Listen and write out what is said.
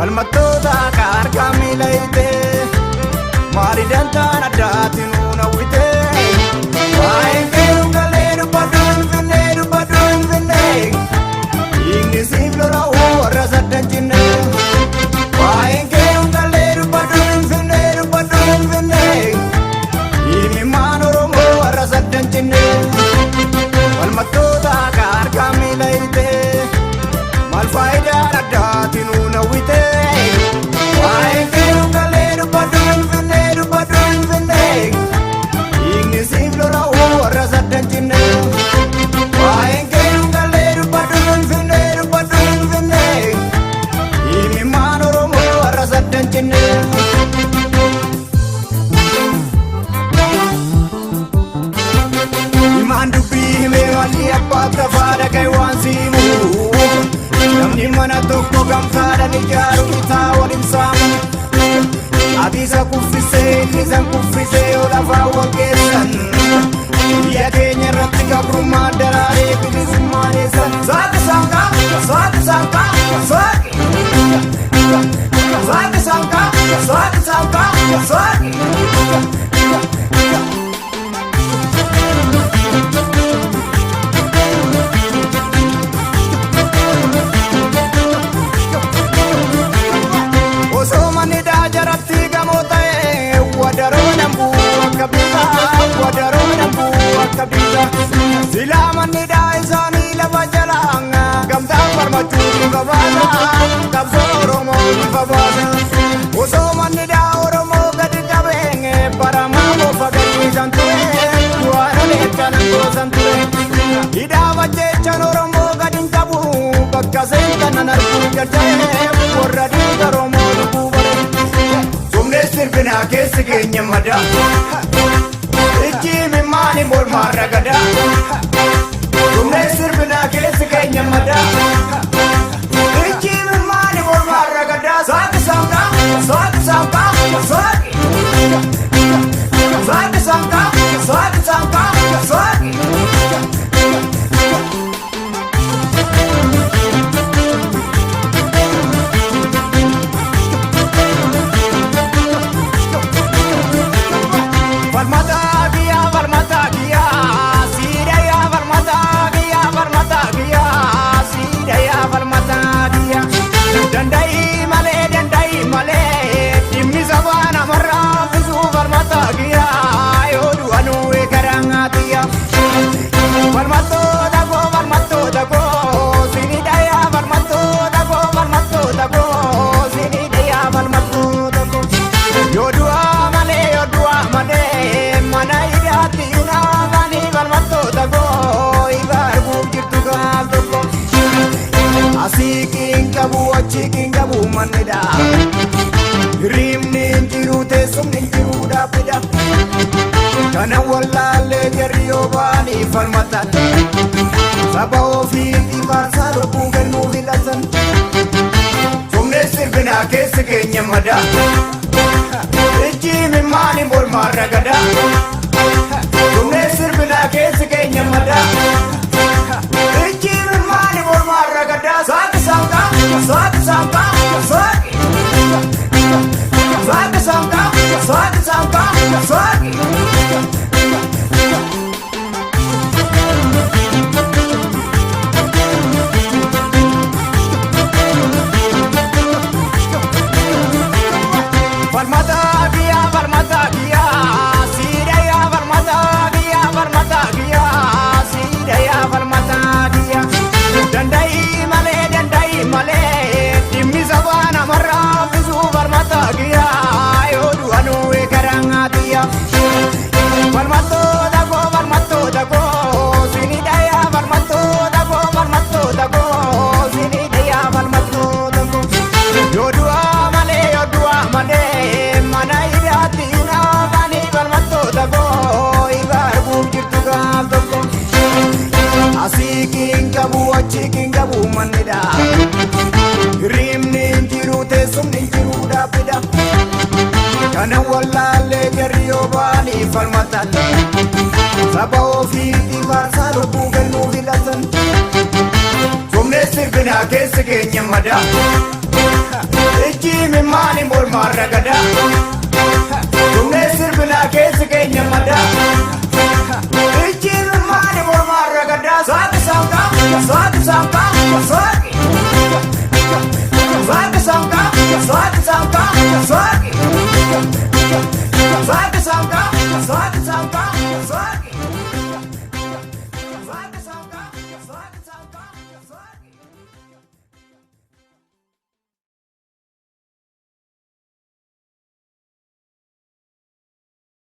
falmattoota harka miilayte maali dantaan addaatiin uunawwite waa'een keeruun galee dubbadduun finne inni siif lola'uu warra saddan cinne waa'een keeruun galee dubbadduun finne inni maan Oromoo warra saddan cinne falmattoota harka miilayte maal faayidaan addaatiin uunawwite waa'een keeruun galee dubbadduun finne inni siif lola'uu warra saddan cinne waa'een keeruun galee dubbadduun finne inni maan Oromoo warra saddan cinne himaan dubbii himee walii abbaaf lafaa dhagaye waan siimu namni mana tokko gamtaadhaan ijaaru bitaa waliin saamu Abisa kuffisee innisan kuffisee yoo lafaa walgeessan biyya keenya irratti gabrummaan daraaree bilisummaan eessan saaqi saaqaa saaqi saaqaa saaqi saaqi saaqaa saaqi saaqaa saaqi Silaman ni daisani lama jalang gamdang bermaju di babana kapso Oromo di babana usoman ni da Oromo gadi kabenge para mamo pagani santure tuara lekan ko santure ida bache chan Oromo gadi tabu bakkasen kanan ku jarjae warra di Oromo ku bare sumne sirfina kes kenya mada Ijji mimani mol maragada Tumne sirbina kesi kenya mada Ijji mimani mol maragada Saaki saaka, saaki saaka, saaki Saaki saaka, saaki saaka, saaki Asikin kabu achikin kabu manida Rimnin jiru te sumnin jiru da pida Kana wallale jariyo bani falmatan Saba ofi divan saro kugen nuhilatan Sumne sirbina kesi kenya mada Ijji mimani mol maragada Sumne sirbina kesi kenya mada Ijji mimani mol maragada Saaki saaka, saaki saaka, saaki Saaki saaka, saaki saaka, saaki Falmata giya, sidaya falmata giya, sidaya falmata giya Dandai male, dimmi sabana marra fisu falmata giya Yodu anu ekaranga giya Falmato dago, sinidaya falmato dago, sinidaya falmato dago Yodu amale, mana idati na bani falmato dago Ibar bukirtu gam dago Asikin kabu achikin kabu manida Rimnin jiru te sumnin jiru da pida Kana wallale jariyo bani falmatan Saba ofi divan saro kugen nuhilatan Sumne sirbina kesi kenya mada Ichi mimani morma ragada Tumne sirbina keessa keenya mada Ichi mimani morma ragada Saaki sanka, saaki sanka, saaki Saaki sanka, saaki sanka, saaki